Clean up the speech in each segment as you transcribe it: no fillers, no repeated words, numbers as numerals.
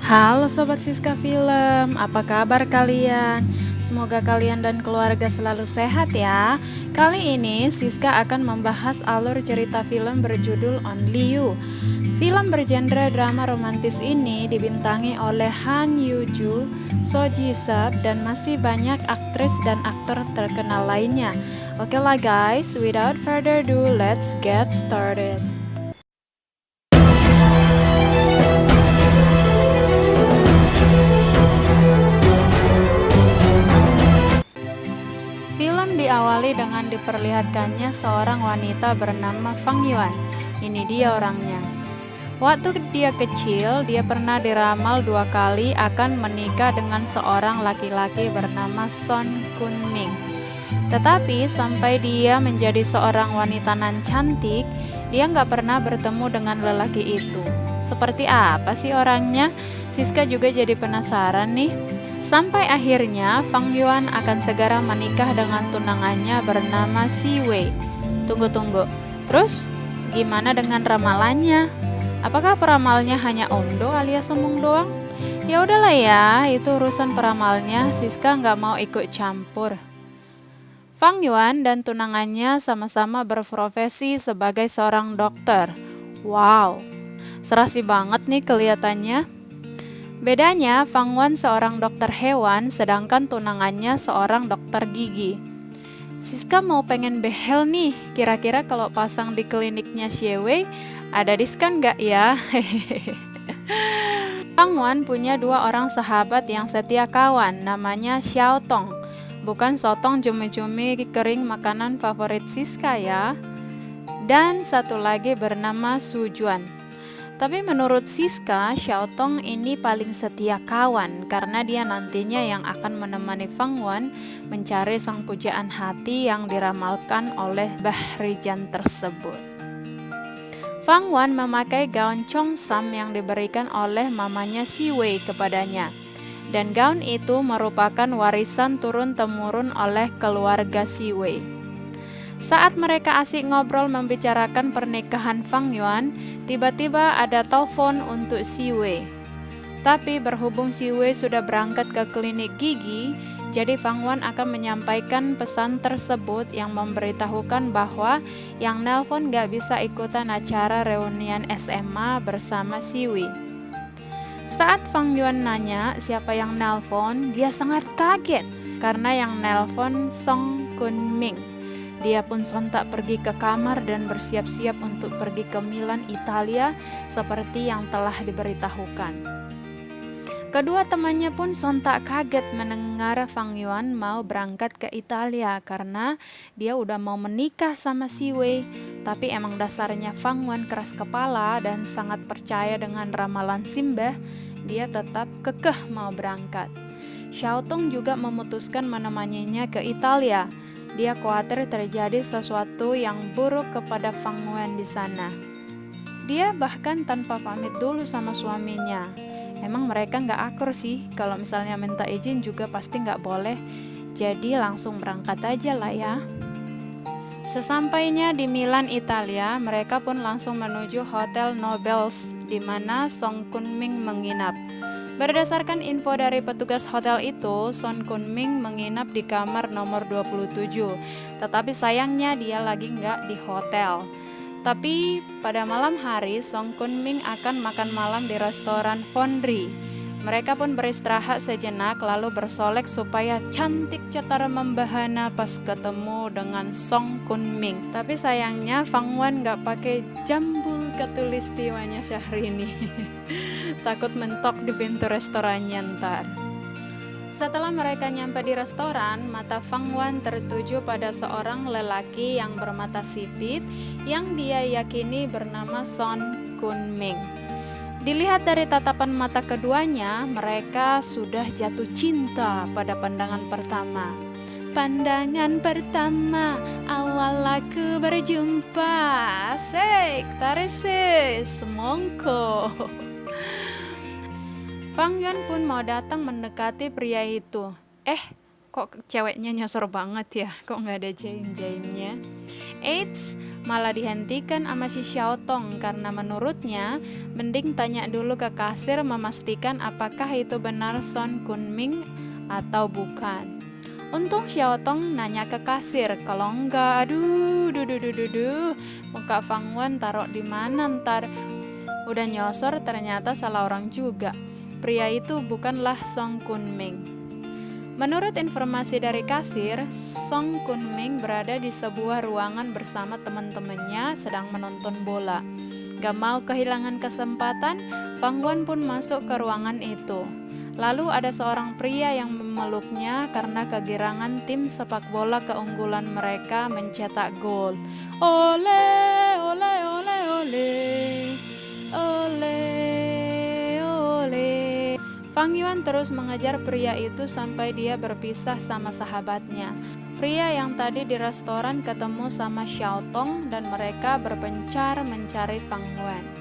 Halo Sobat Siska Film, apa kabar kalian? Semoga kalian dan keluarga selalu sehat ya. Kali ini Siska akan membahas alur cerita film berjudul Only You. Film bergenre drama romantis ini dibintangi oleh Han Yoo-joo, So Ji-sub, dan masih banyak aktris dan aktor terkenal lainnya. Oke lah guys, without further ado, let's get started. Film diawali dengan diperlihatkannya seorang wanita bernama Fang Yuan. Ini dia orangnya. Waktu dia kecil, dia pernah diramal 2 kali akan menikah dengan seorang laki-laki bernama Son Kun Ming. Tetapi sampai dia menjadi seorang wanita nan cantik, dia nggak pernah bertemu dengan lelaki itu. Seperti apa sih orangnya? Siska juga jadi penasaran nih. Sampai akhirnya Fang Yuan akan segera menikah dengan tunangannya bernama Si Wei. Tunggu. Terus gimana dengan ramalannya? Apakah peramalnya hanya omdo alias omong doang? Ya udahlah ya, itu urusan peramalnya, Siska nggak mau ikut campur. Fang Yuan dan tunangannya sama-sama berprofesi sebagai seorang dokter. Wow, serasi banget nih kelihatannya. Bedanya, Fang Yuan seorang dokter hewan, sedangkan tunangannya seorang dokter gigi. Siska mau pengen behel nih, kira-kira kalau pasang di kliniknya Xie ada diskon gak ya? Fang Yuan punya 2 orang sahabat yang setia kawan, namanya Xiao Tong. Bukan sotong cumi-cumi kering makanan favorit Siska ya. Dan satu lagi bernama Su Juan. Tapi menurut Siska, Xiao Tong ini paling setia kawan karena dia nantinya yang akan menemani Fang Yuan mencari sang pujaan hati yang diramalkan oleh Bahrijan tersebut. Fang Yuan memakai gaun Cheongsam yang diberikan oleh mamanya Si Wei kepadanya. Dan gaun itu merupakan warisan turun-temurun oleh keluarga Si Wei. Saat mereka asik ngobrol membicarakan pernikahan Fang Yuan, tiba-tiba ada telepon untuk Si Wei. Tapi berhubung Si Wei sudah berangkat ke klinik gigi, jadi Fang Yuan akan menyampaikan pesan tersebut yang memberitahukan bahwa yang nelpon gak bisa ikutan acara reunian SMA bersama Si Wei. Saat Fang Yuan nanya siapa yang nelpon, dia sangat kaget karena yang nelpon Song Kun Ming. Dia pun sontak pergi ke kamar dan bersiap-siap untuk pergi ke Milan, Italia seperti yang telah diberitahukan. Kedua temannya pun sontak kaget mendengar Fang Yuan mau berangkat ke Italia karena dia udah mau menikah sama Si Wei. Tapi emang dasarnya Fang Yuan keras kepala dan sangat percaya dengan ramalan Simbah, dia tetap kekeh mau berangkat. Xiao Tong juga memutuskan menemaninya ke Italia. Dia khawatir terjadi sesuatu yang buruk kepada Fang Yuan di sana. Dia bahkan tanpa pamit dulu sama suaminya. Emang mereka nggak akur sih, kalau misalnya minta izin juga pasti nggak boleh. Jadi langsung berangkat aja lah ya. Sesampainya di Milan, Italia, mereka pun langsung menuju Hotel Nobles di mana Song Kun Ming menginap. Berdasarkan info dari petugas hotel itu, Son Kun Ming menginap di kamar nomor 27. Tetapi sayangnya dia lagi nggak di hotel. Tapi pada malam hari, Song Kun Ming akan makan malam di restoran Fonderie. Mereka pun beristirahat sejenak lalu bersolek supaya cantik cetar membahana pas ketemu dengan Song Kun Ming. Tapi sayangnya Fang Yuan nggak pakai jambul katulistiwanya Syahrini. Takut mentok di pintu restorannya ntar. Setelah mereka nyampe di restoran, mata Fang Yuan tertuju pada seorang lelaki yang bermata sipit yang dia yakini bernama Son Kun Ming. Dilihat dari tatapan mata keduanya, mereka sudah jatuh cinta pada pandangan pertama. Pandangan pertama, awal aku berjumpa. Asik, tarik semongko. Fang Yuan pun mau datang mendekati pria itu. Kok ceweknya nyosor banget ya? Kok nggak ada jaim-jaimnya? Eits, malah dihentikan sama si Xiaotong karena menurutnya mending tanya dulu ke kasir memastikan apakah itu benar Son Kunming atau bukan. Untung Xiaotong nanya ke kasir, kalau enggak, aduh, muka Fang Yuan taruh di mana ntar? Udah nyosor ternyata salah orang juga. Pria itu bukanlah Song Kunming. Menurut informasi dari kasir, Song Kunming berada di sebuah ruangan bersama teman-temannya sedang menonton bola. Gak mau kehilangan kesempatan, Fang Yuan pun masuk ke ruangan itu. Lalu ada seorang pria yang memeluknya karena kegirangan tim sepak bola keunggulan mereka mencetak gol. Ole, ole, ole, ole, ole, ole. Fang Yuan terus mengejar pria itu sampai dia berpisah sama sahabatnya. Pria yang tadi di restoran ketemu sama Xiaotong dan mereka berpencar mencari Fang Yuan.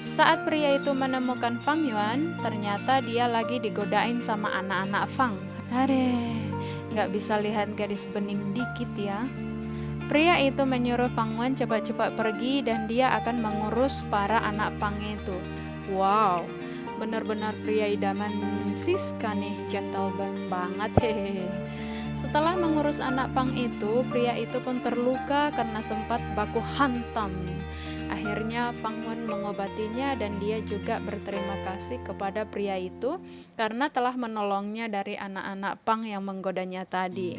Saat pria itu menemukan Fang Yuan, ternyata dia lagi digodain sama anak-anak Fang. Adeh, gak bisa lihat gadis bening dikit ya. Pria itu menyuruh Fang Yuan cepat-cepat pergi dan dia akan mengurus para anak Fang itu. Wow, benar-benar pria idaman Siska nih, gentleman banget hehehe. Setelah mengurus anak Fang itu, pria itu pun terluka karena sempat baku hantam. Akhirnya Fang Yuan mengobatinya dan dia juga berterima kasih kepada pria itu karena telah menolongnya dari anak-anak Fang yang menggodanya tadi.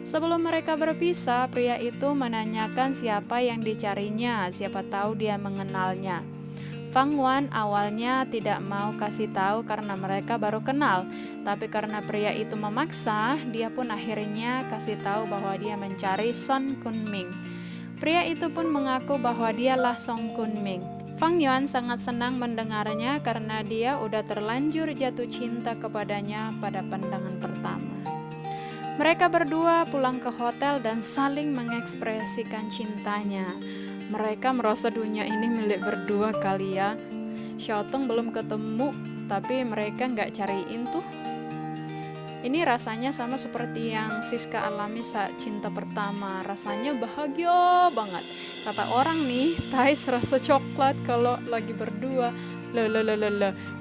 Sebelum mereka berpisah, pria itu menanyakan siapa yang dicarinya, siapa tahu dia mengenalnya. Fang Yuan awalnya tidak mau kasih tahu karena mereka baru kenal, tapi karena pria itu memaksa, dia pun akhirnya kasih tahu bahwa dia mencari Son Kunming. Pria itu pun mengaku bahwa dialah Song Kunming. Fang Yuan sangat senang mendengarnya karena dia udah terlanjur jatuh cinta kepadanya pada pandangan pertama. Mereka berdua pulang ke hotel dan saling mengekspresikan cintanya. Mereka merasa dunia ini milik berdua kali ya. Xiaotong belum ketemu, tapi mereka nggak cariin tuh. Ini rasanya sama seperti yang Siska alami saat cinta pertama. Rasanya bahagia banget. Kata orang nih, Thais rasa coklat kalau lagi berdua.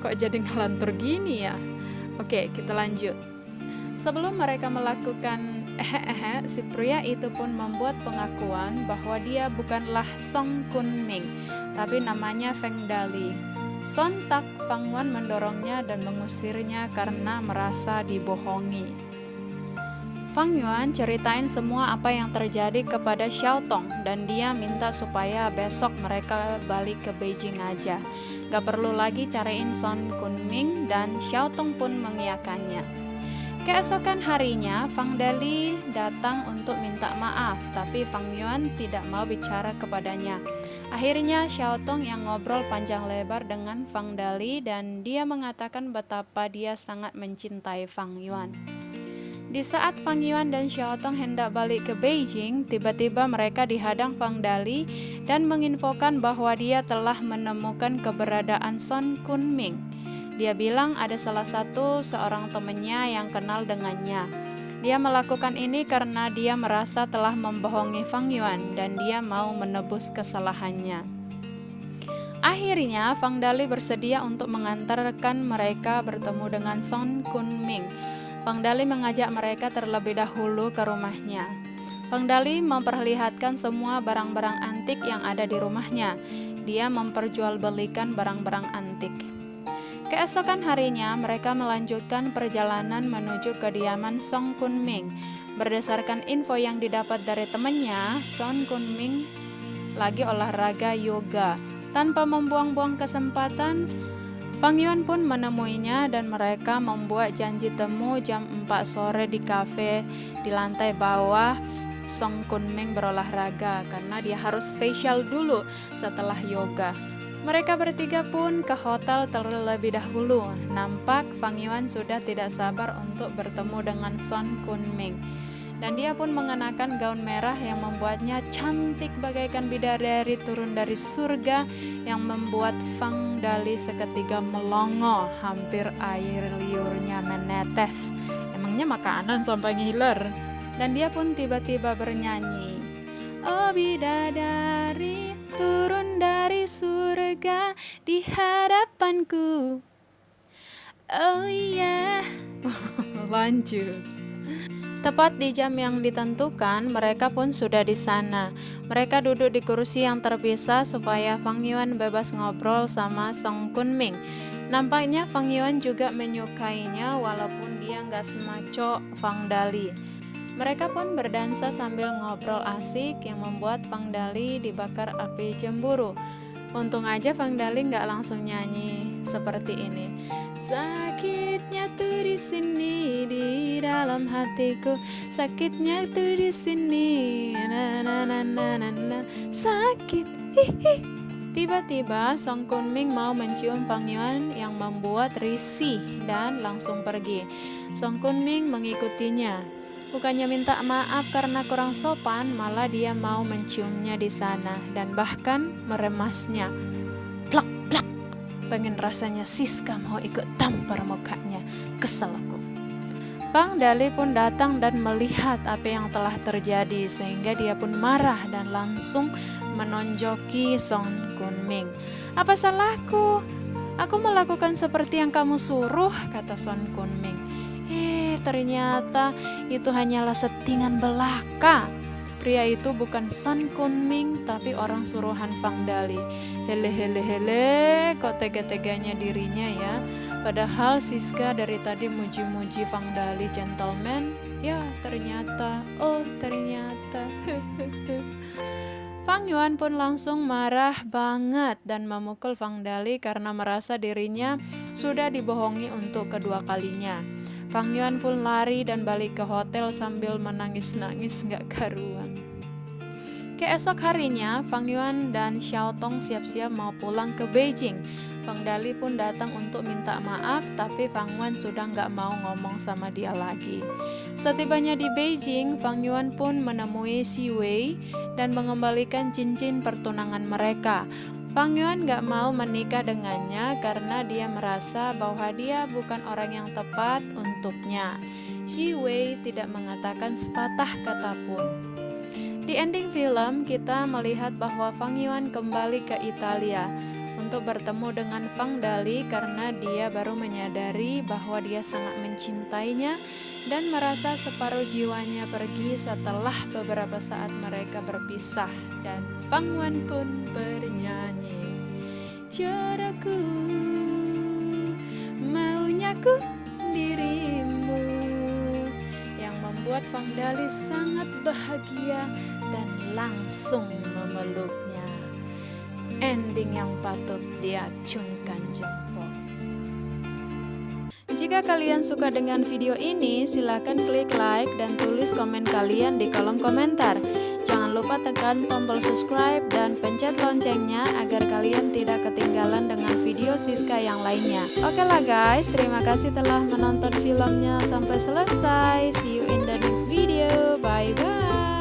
Kok jadi ngelantur gini ya? Oke, kita lanjut. Sebelum mereka melakukan si pria itu pun membuat pengakuan bahwa dia bukanlah Song Kunming, tapi namanya Feng Dali. Sontak Fang Yuan mendorongnya dan mengusirnya karena merasa dibohongi. Fang Yuan ceritain semua apa yang terjadi kepada Xiaotong dan dia minta supaya besok mereka balik ke Beijing aja. Gak perlu lagi cariin Song Kunming dan Xiaotong pun mengiyakannya. Keesokan harinya, Fang Dali datang untuk minta maaf, tapi Fang Yuan tidak mau bicara kepadanya. Akhirnya Xiaotong yang ngobrol panjang lebar dengan Fang Dali dan dia mengatakan betapa dia sangat mencintai Fang Yuan. Di saat Fang Yuan dan Xiaotong hendak balik ke Beijing, tiba-tiba mereka dihadang Fang Dali dan menginfokan bahwa dia telah menemukan keberadaan Son Kunming. Dia bilang ada salah satu seorang temannya yang kenal dengannya. Dia melakukan ini karena dia merasa telah membohongi Fang Yuan dan dia mau menebus kesalahannya. Akhirnya Fang Dali bersedia untuk mengantarkan mereka bertemu dengan Son Kunming. Fang Dali mengajak mereka terlebih dahulu ke rumahnya. Fang Dali memperlihatkan semua barang-barang antik yang ada di rumahnya. Dia memperjualbelikan barang-barang antik. Keesokan harinya, mereka melanjutkan perjalanan menuju kediaman Song Kunming. Berdasarkan info yang didapat dari temannya, Song Kunming lagi olahraga yoga. Tanpa membuang-buang kesempatan, Fang Yuan pun menemuinya dan mereka membuat janji temu jam 4 sore di kafe di lantai bawah. Song Kunming berolahraga karena dia harus facial dulu setelah yoga. Mereka bertiga pun ke hotel terlebih dahulu. Nampak Fang Yuan sudah tidak sabar untuk bertemu dengan Son Kunming. Dan dia pun mengenakan gaun merah yang membuatnya cantik bagaikan bidadari turun dari surga, yang membuat Fang Dali seketika melongo, hampir air liurnya menetes. Emangnya makanan sampai ngiler. Dan dia pun tiba-tiba bernyanyi. Oh bidadari, turun dari surga di hadapanku. Oh iya. Lanjut. Tepat di jam yang ditentukan, mereka pun sudah di sana. Mereka duduk di kursi yang terpisah supaya Fang Yuan bebas ngobrol sama Song Kunming. Nampaknya Fang Yuan juga menyukainya walaupun dia nggak semaco Fang Dali. Mereka pun berdansa sambil ngobrol asik yang membuat Fang Dali dibakar api cemburu. Untung aja Fang Dali nggak langsung nyanyi seperti ini. Sakitnya tuh di sini di dalam hatiku, sakitnya tuh di sini, na na na na na na, sakit, hihi. Tiba-tiba Song Kunming mau mencium Fang Yuan yang membuat risih dan langsung pergi. Song Kunming mengikutinya. Bukannya minta maaf karena kurang sopan, malah dia mau menciumnya di sana dan bahkan meremasnya. Plak plak. Pengen rasanya Siska mau ikut tampar mukanya. Kesel aku. Fang Dali pun datang dan melihat apa yang telah terjadi sehingga dia pun marah dan langsung menonjoki Song Kunming. Apa salahku? Aku melakukan seperti yang kamu suruh, kata Song Kunming. Ternyata itu hanyalah settingan belaka. Pria itu bukan Song Kunming tapi orang suruhan Fang Dali. Hele, kok tega-teganya dirinya ya. Padahal Siska dari tadi muji-muji Fang Dali gentleman. Ya ternyata. Fang Yuan pun langsung marah banget dan memukul Fang Dali karena merasa dirinya sudah dibohongi untuk kedua kalinya. Fang Yuan pun lari dan balik ke hotel sambil menangis-nangis gak karuan. Keesok harinya, Fang Yuan dan Xiao Tong siap-siap mau pulang ke Beijing. Fang Dali pun datang untuk minta maaf, tapi Fang Yuan sudah gak mau ngomong sama dia lagi. Setibanya di Beijing, Fang Yuan pun menemui Xi Wei dan mengembalikan cincin pertunangan mereka. Fang Yuan gak mau menikah dengannya karena dia merasa bahwa dia bukan orang yang tepat untuknya. Xi Wei tidak mengatakan sepatah kata pun. Di ending film, kita melihat bahwa Fang Yuan kembali ke Italia untuk bertemu dengan Fang Dali karena dia baru menyadari bahwa dia sangat mencintainya dan merasa separuh jiwanya pergi setelah beberapa saat mereka berpisah. Dan Fang Yuan pun bernyanyi, jodohku, maunya ku dirimu, yang membuat Fang Dali sangat bahagia dan langsung memeluknya. Ending yang patut diacungkan jempol. Jika kalian suka dengan video ini, silakan klik like dan tulis komen kalian di kolom komentar. Jangan lupa tekan tombol subscribe dan pencet loncengnya agar kalian tidak ketinggalan dengan video Siska yang lainnya. Oke lah guys, terima kasih telah menonton filmnya sampai selesai. See you in the next video. Bye bye.